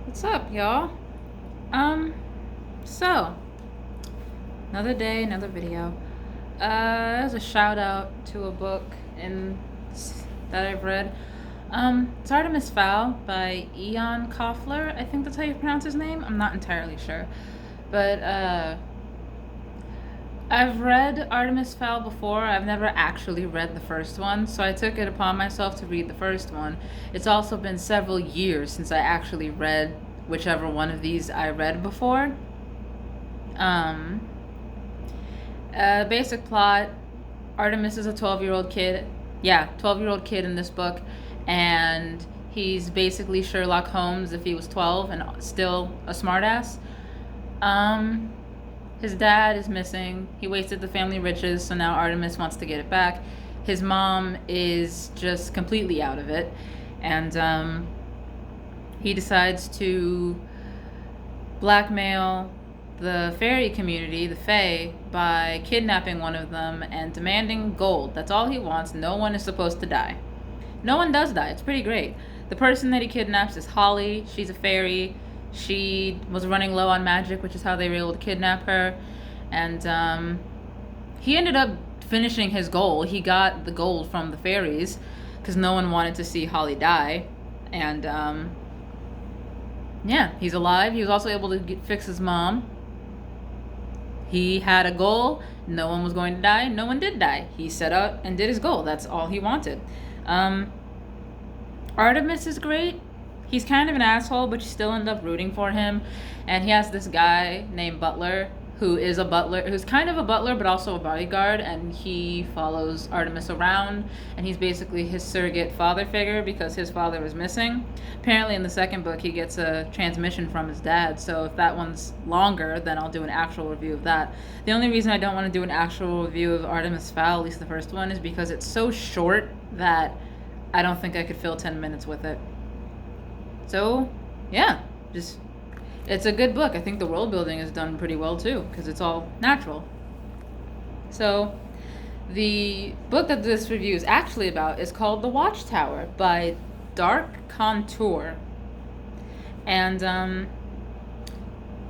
What's up, y'all? Um, so another day, another video. There's a shout out to a book in that I've read. It's Artemis Fowl by Ian Koffler. I think that's how you pronounce his name. I'm not entirely sure, but I've read Artemis Fowl before. I've never actually read the first one, so I took it upon myself to read the first one. It's also been several years since I actually read whichever one of these I read before. Um, Basic plot: Artemis is a 12-year-old kid. Yeah, 12-year-old kid in this book, and he's basically Sherlock Holmes if he was 12 and still a smartass. His dad is missing. He wasted the family riches, so now Artemis wants to get it back. His mom is just completely out of it, and he decides to blackmail the fairy community, the Fae, by kidnapping one of them and demanding gold. That's all he wants. No one is supposed to die. No one does die. It's pretty great. The person that he kidnaps is Holly. She's a fairy. She was running low on magic, which is how they were able to kidnap her. And he ended up finishing his goal. He got the gold from the fairies because no one wanted to see Holly die. And yeah, he's alive. He was also able to fix his mom. He had a goal. No one was going to die. No one did die. He set out and did his goal. That's all he wanted. Artemis is great. He's kind of an asshole, but you still end up rooting for him. And he has this guy named Butler, who's kind of a butler, but also a bodyguard, and he follows Artemis around, and he's basically his surrogate father figure because his father was missing. Apparently in the second book, he gets a transmission from his dad, so if that one's longer, then I'll do an actual review of that. The only reason I don't want to do an actual review of Artemis Fowl, at least the first one, is because it's so short that I don't think I could fill 10 minutes with it. So, yeah, it's a good book. I think the world building is done pretty well too, because it's all natural. So, the book that this review is actually about is called The Watchtower by Dark Contour. And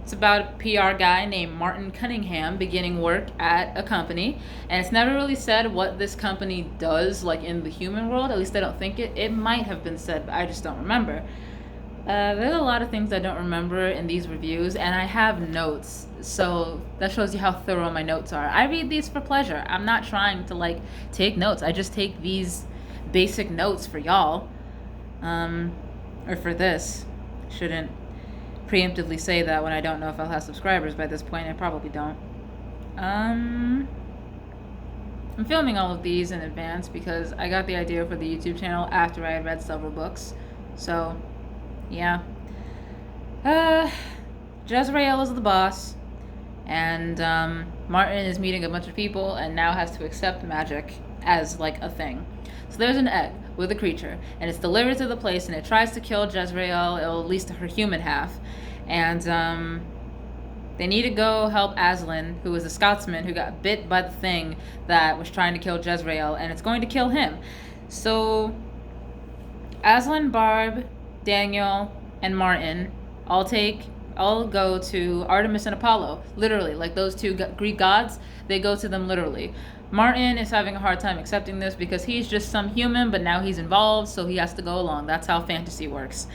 it's about a PR guy named Martin Cunningham beginning work at a company. And it's never really said what this company does, like in the human world. At least I don't think it. It might have been said, but I just don't remember. There's a lot of things I don't remember in these reviews, and I have notes, so that shows you how thorough my notes are. I read these for pleasure. I'm not trying to take notes. I just take these basic notes for y'all, or for this. Shouldn't preemptively say that when I don't know if I'll have subscribers by this point. I probably don't. I'm filming all of these in advance because I got the idea for the YouTube channel after I had read several books, so yeah. Jezreel is the boss, and Martin is meeting a bunch of people and now has to accept magic as a thing. So there's an egg with a creature, and it's delivered to the place, and it tries to kill Jezreel, at least her human half. And they need to go help Aslan, who is a Scotsman who got bit by the thing that was trying to kill Jezreel, and it's going to kill him. So Aslan, Barb, Daniel, and Martin all go to Artemis and Apollo, literally, those two Greek gods. They go to them literally. Martin is having a hard time accepting this because he's just some human, but now he's involved, so he has to go along. That's how fantasy works.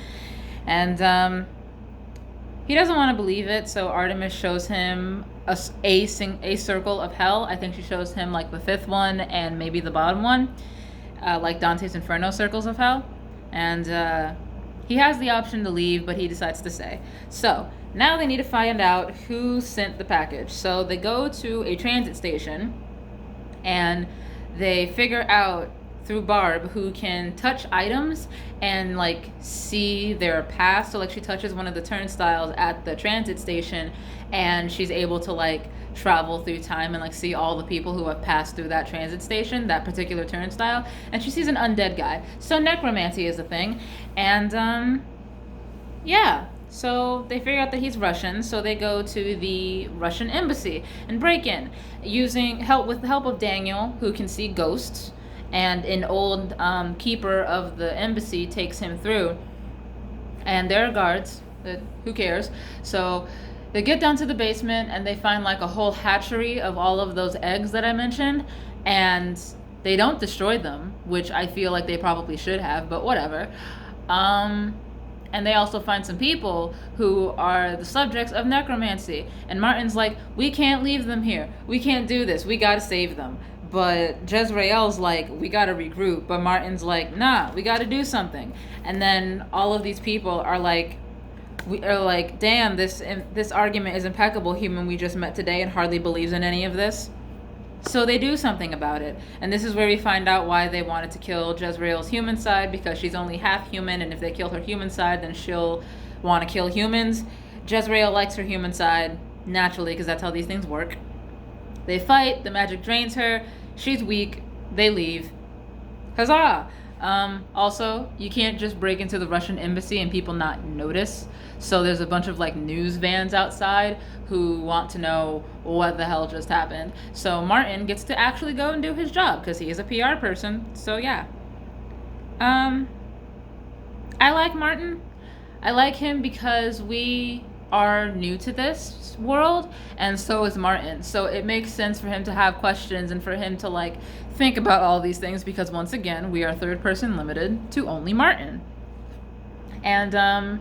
And he doesn't want to believe it, so Artemis shows him a circle of hell. I think she shows him the fifth one and maybe the bottom one, like Dante's Inferno circles of hell. And he has the option to leave, but he decides to stay. So now they need to find out who sent the package. So they go to a transit station, and they figure out through Barb who can touch items and see their past. So she touches one of the turnstiles at the transit station, and she's able to travel through time and see all the people who have passed through that transit station, that particular turnstile. And she sees an undead guy. So necromancy is a thing. And yeah, so they figure out that he's Russian, so they go to the Russian embassy and break in with the help of Daniel, who can see ghosts, and an old keeper of the embassy takes him through. And there are guards, Who cares? So they get down to the basement and they find like a whole hatchery of all of those eggs that I mentioned, and they don't destroy them, which I feel like they probably should have, but whatever. And they also find some people who are the subjects of necromancy. And Martin's like, we can't leave them here. We can't do this. We gotta save them. But Jezreel's like, we gotta regroup. But Martin's like, nah, we gotta do something. And then all of these people are like, damn, this argument is impeccable. Human we just met today and hardly believes in any of this. So they do something about it. And this is where we find out why they wanted to kill Jezreel's human side, because she's only half human, and if they kill her human side, then she'll want to kill humans. Jezreel likes her human side, naturally, because that's how these things work. They fight, the magic drains her, she's weak, they leave. Huzzah! Also, you can't just break into the Russian embassy and people not notice. So there's a bunch of like news vans outside who want to know what the hell just happened. So Martin gets to actually go and do his job because he is a PR person. So yeah. I like Martin. I like him because we are new to this world, and so is Martin. So it makes sense for him to have questions and for him to like think about all these things, because once again, we are third person limited to only Martin. And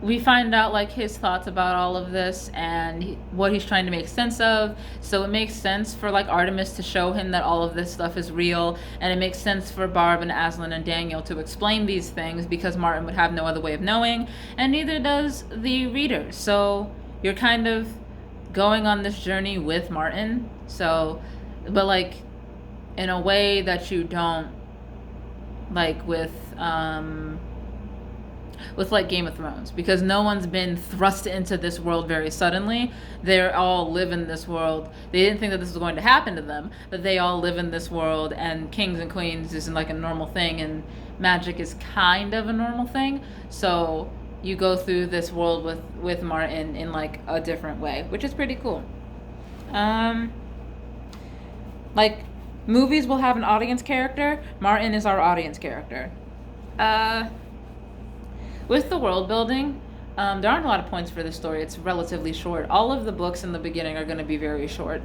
we find out like his thoughts about all of this and what he's trying to make sense of. So it makes sense for like Artemis to show him that all of this stuff is real, and it makes sense for Barb and Aslan and Daniel to explain these things, because Martin would have no other way of knowing, and neither does the reader. So you're kind of going on this journey with Martin. So, but like in a way that you don't like with like Game of Thrones, because no one's been thrust into this world very suddenly. They all live in this world. They didn't think that this was going to happen to them, but they all live in this world, and kings and queens isn't like a normal thing, and magic is kind of a normal thing. So you go through this world with Martin in like a different way, which is pretty cool. Like movies will have an audience character. Martin is our audience character. With the world building, there aren't a lot of points for this story. It's relatively short. All of the books in the beginning are going to be very short.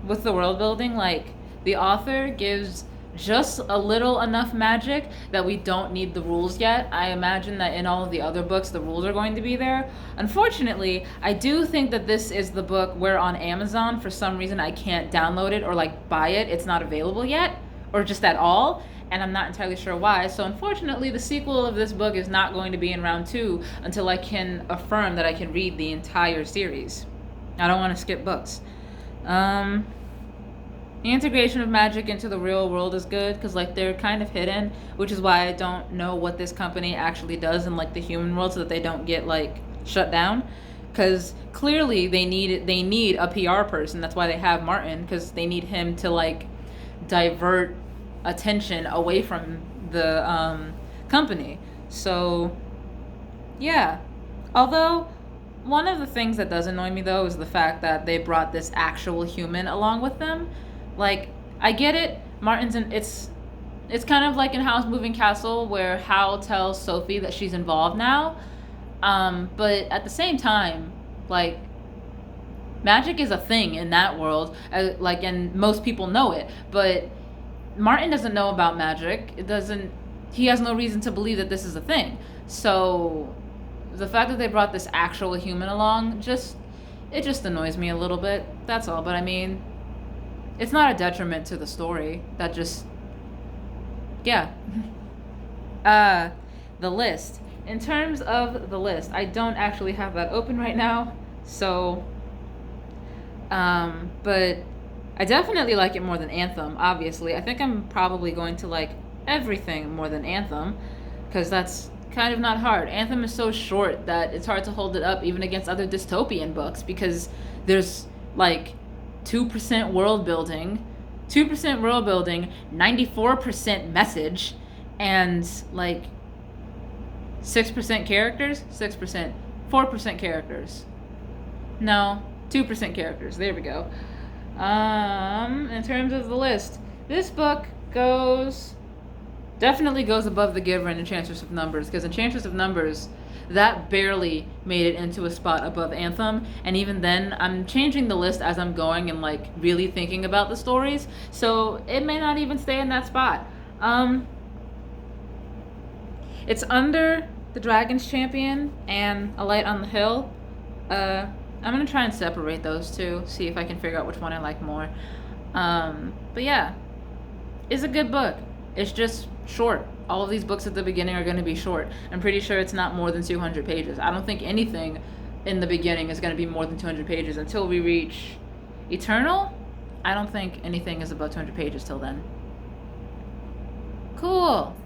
With the world building, like the author gives just a little enough magic that we don't need the rules yet. I imagine that in all of the other books, the rules are going to be there. Unfortunately, I do think that this is the book where on Amazon, for some reason, I can't download it or like buy it. It's not available yet, or just at all. And I'm not entirely sure why. So unfortunately, the sequel of this book is not going to be in round 2 until I can affirm that I can read the entire series. I don't want to skip books. The integration of magic into the real world is good, because like they're kind of hidden, which is why I don't know what this company actually does in like the human world, so that they don't get like shut down. Because clearly they need a PR person. That's why they have Martin, because they need him to like divert attention away from the company. So yeah, although one of the things that does annoy me though is the fact that they brought this actual human along with them. Like, I get it, it's kind of like in Howl's Moving Castle, where Howl tells Sophie that she's involved now, but at the same time, like, magic is a thing in that world, like, and most people know it, but Martin doesn't know about magic. He has no reason to believe that this is a thing. So the fact that they brought this actual human along, it just annoys me a little bit. That's all. But I mean, it's not a detriment to the story. That just, yeah. The list. In terms of the list, I don't actually have that open right now. So, but I definitely like it more than Anthem, obviously. I think I'm probably going to like everything more than Anthem, because that's kind of not hard. Anthem is so short that it's hard to hold it up even against other dystopian books, because there's like 2% world building, 94% message, and like 6% characters, 4% characters. No, 2% characters. There we go. In terms of the list, this book goes Definitely goes above The Giver and Enchantress of Numbers, because Enchantress of Numbers, that barely made it into a spot above Anthem, and even then, I'm changing the list as I'm going and like really thinking about the stories, so it may not even stay in that spot. It's under The Dragon's Champion and A Light on the Hill. I'm gonna try and separate those two, see if I can figure out which one I like more. But yeah, it's a good book. It's just short. All of these books at the beginning are going to be short. I'm pretty sure it's not more than 200 pages. I don't think anything in the beginning is going to be more than 200 pages until we reach Eternal. I don't think anything is above 200 pages till then. Cool.